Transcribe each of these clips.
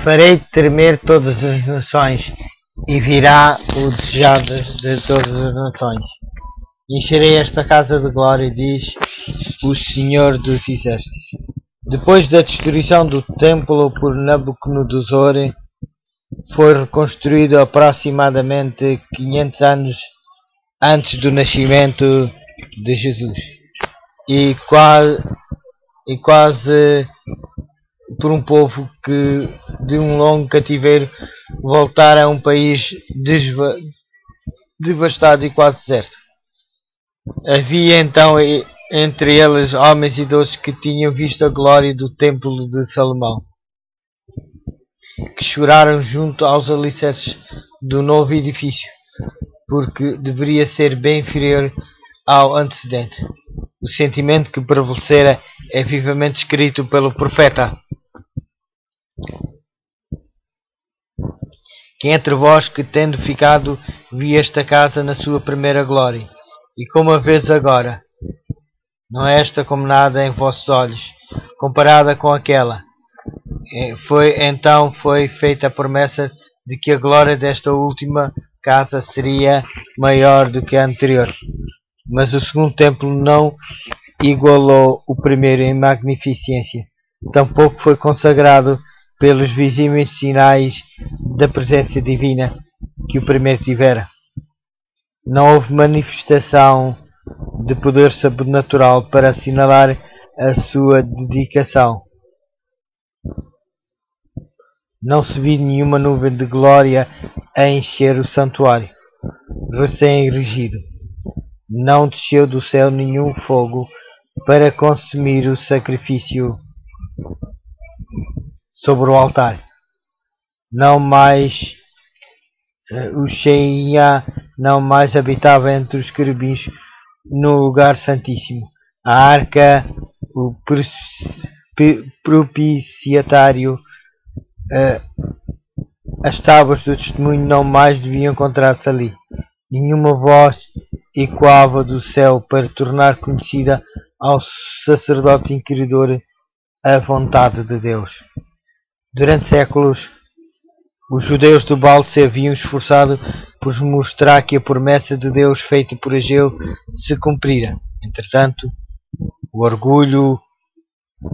Farei tremer todas as nações, e virá o desejado de todas as nações. Encherei esta casa de glória, diz o Senhor dos Exércitos. Depois da destruição do templo por Nabucodonosor, foi reconstruído aproximadamente 500 anos antes do nascimento de Jesus, e quase por um povo que de um longo cativeiro voltara a um país devastado e quase deserto. Havia então entre eles homens idosos que tinham visto a glória do templo de Salomão, que choraram junto aos alicerces do novo edifício, porque deveria ser bem inferior ao antecedente. O sentimento que prevalecera é vivamente escrito pelo profeta. Quem entre vós que, tendo ficado, viu esta casa na sua primeira glória, e como a vês agora? Não é esta como nada em vossos olhos, comparada com aquela? Foi feita a promessa de que a glória desta última casa seria maior do que a anterior. Mas o segundo templo não igualou o primeiro em magnificência, tampouco foi consagrado pelos visíveis sinais da presença divina que o primeiro tivera. Não houve manifestação de poder sobrenatural para assinalar a sua dedicação. Não se viu nenhuma nuvem de glória a encher o santuário recém-erigido. Não desceu do céu nenhum fogo para consumir o sacrifício sobre o altar. Não mais o Shekinah não mais habitava entre os querubins no lugar santíssimo. A arca, o propiciatário, as tábuas do testemunho não mais deviam encontrar-se ali. Nenhuma voz ecoava do céu para tornar conhecida ao sacerdote inquiridor a vontade de Deus. Durante séculos, os judeus do Baal se haviam esforçado por mostrar que a promessa de Deus feita por Ageu se cumprira. Entretanto, o orgulho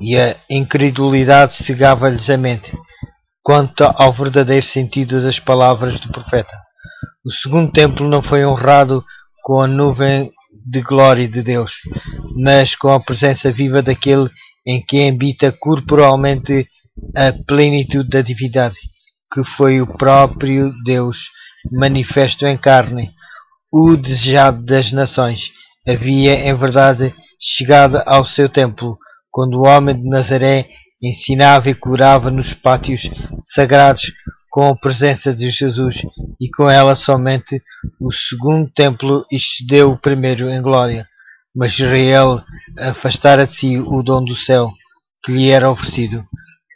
e a incredulidade cegavam-lhes a mente quanto ao verdadeiro sentido das palavras do profeta. O segundo templo não foi honrado com a nuvem de glória de Deus, mas com a presença viva daquele em que habita corporalmente a plenitude da divindade, que foi o próprio Deus manifesto em carne, o desejado das nações. Havia, em verdade, chegado ao seu templo, quando o homem de Nazaré ensinava e curava nos pátios sagrados com a presença de Jesus, e com ela somente o segundo templo excedeu o primeiro em glória. Mas Israel afastara de si o dom do céu que lhe era oferecido,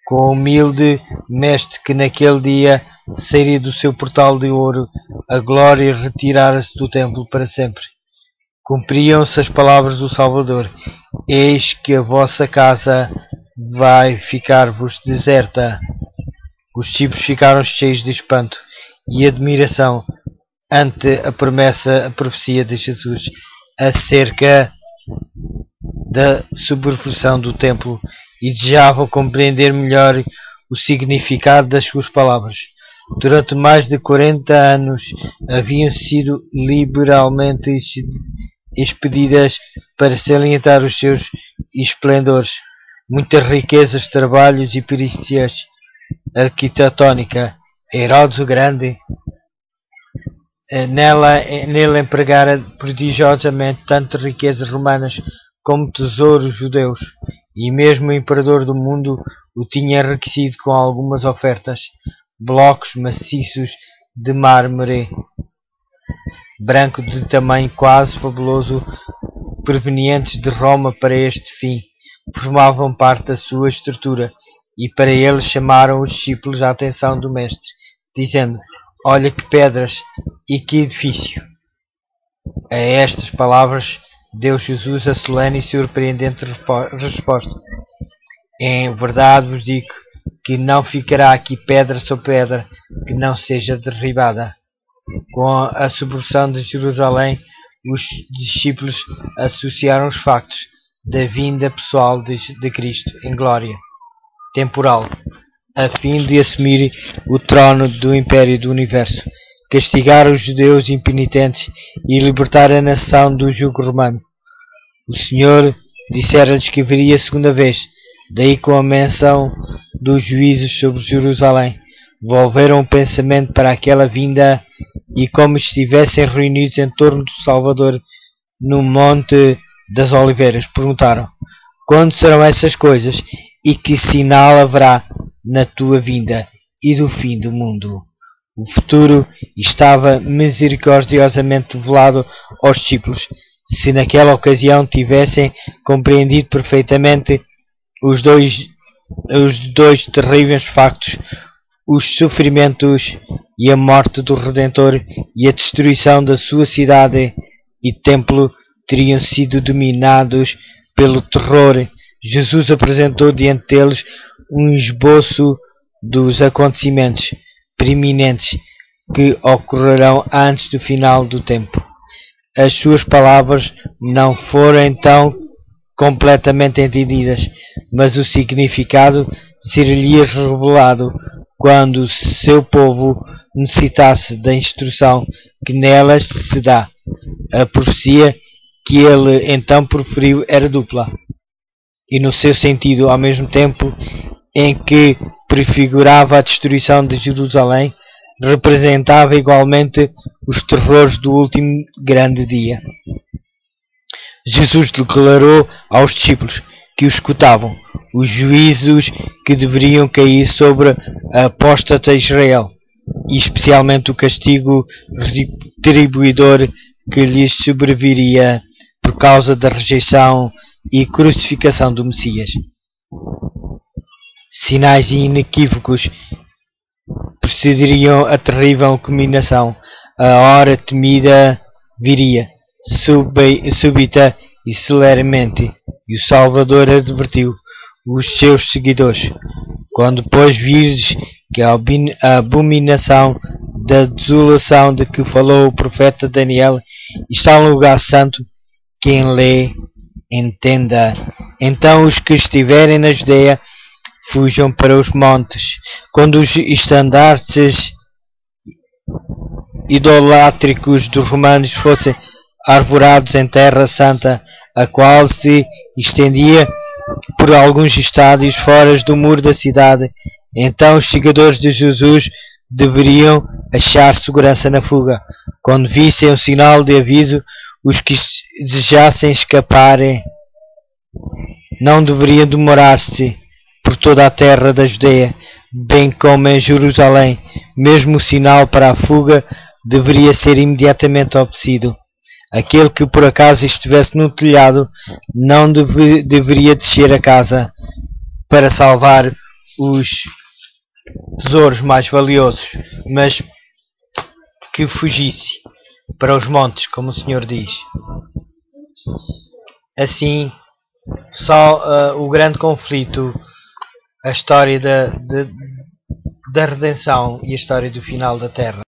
com o humilde mestre que naquele dia sairia do seu portal de ouro, a glória retirara-se do templo para sempre. Cumpriam-se as palavras do Salvador: eis que a vossa casa vai ficar-vos deserta. Os discípulos ficaram cheios de espanto e admiração ante a profecia de Jesus acerca da subversão do templo, e desejavam compreender melhor o significado das suas palavras. Durante mais de 40 anos haviam sido liberalmente expedidas para salientar os seus esplendores muitas riquezas, trabalhos e perícias arquitetónica. Herodes o Grande nele empregara prodigiosamente tanto riquezas romanas como tesouros judeus, e mesmo o imperador do mundo o tinha enriquecido com algumas ofertas, blocos maciços de mármore branco de tamanho quase fabuloso, provenientes de Roma para este fim, formavam parte da sua estrutura, e para eles chamaram os discípulos a atenção do mestre, dizendo: olha que pedras e que edifício! A estas palavras deu Jesus a solene e surpreendente resposta: em verdade vos digo que não ficará aqui pedra sobre pedra que não seja derribada. Com a subversão de Jerusalém, os discípulos associaram os factos da vinda pessoal de Cristo em glória temporal, a fim de assumir o trono do império do universo, castigar os judeus impenitentes e libertar a nação do jugo romano. O Senhor dissera-lhes que viria a segunda vez, daí com a menção dos juízos sobre Jerusalém, volveram o pensamento para aquela vinda e, como estivessem reunidos em torno do Salvador no Monte das Oliveiras, perguntaram: quando serão essas coisas e que sinal haverá na tua vinda e do fim do mundo? O futuro estava misericordiosamente velado aos discípulos. Se naquela ocasião tivessem compreendido perfeitamente os dois terríveis factos, os sofrimentos e a morte do Redentor e a destruição da sua cidade e templo teriam sido dominados pelo terror, Jesus apresentou diante deles um esboço dos acontecimentos preeminentes que ocorrerão antes do final do tempo. As suas palavras não foram então completamente entendidas, mas o significado ser-lhes revelado quando o seu povo necessitasse da instrução que nelas se dá. A profecia que ele então proferiu era dupla, e no seu sentido, ao mesmo tempo em que prefigurava a destruição de Jerusalém, representava igualmente os terrores do último grande dia. Jesus declarou aos discípulos que o escutavam os juízos que deveriam cair sobre a apóstata Israel, e especialmente o castigo retribuidor que lhes sobreviria por causa da rejeição e crucificação do Messias. Sinais inequívocos precederiam a terrível culminação. A hora temida viria, súbita e celeremente, e o Salvador advertiu os seus seguidores: quando pois vires que a abominação da desolação de que falou o profeta Daniel está no lugar santo, quem lê entenda. Então os que estiverem na Judeia fujam para os montes. Quando os estandartes idolátricos dos romanos fossem arvorados em terra santa, a qual se estendia por alguns estádios fora do muro da cidade, então os seguidores de Jesus deveriam achar segurança na fuga. Quando vissem o sinal de aviso, os que desejassem escapar não deveriam demorar-se por toda a terra da Judeia, bem como em Jerusalém. Mesmo o sinal para a fuga deveria ser imediatamente obedecido. Aquele que por acaso estivesse no telhado não deveria descer a casa para salvar os tesouros mais valiosos, mas que fugisse para os montes, como o Senhor diz. Assim, só o grande conflito, a história da redenção e a história do final da terra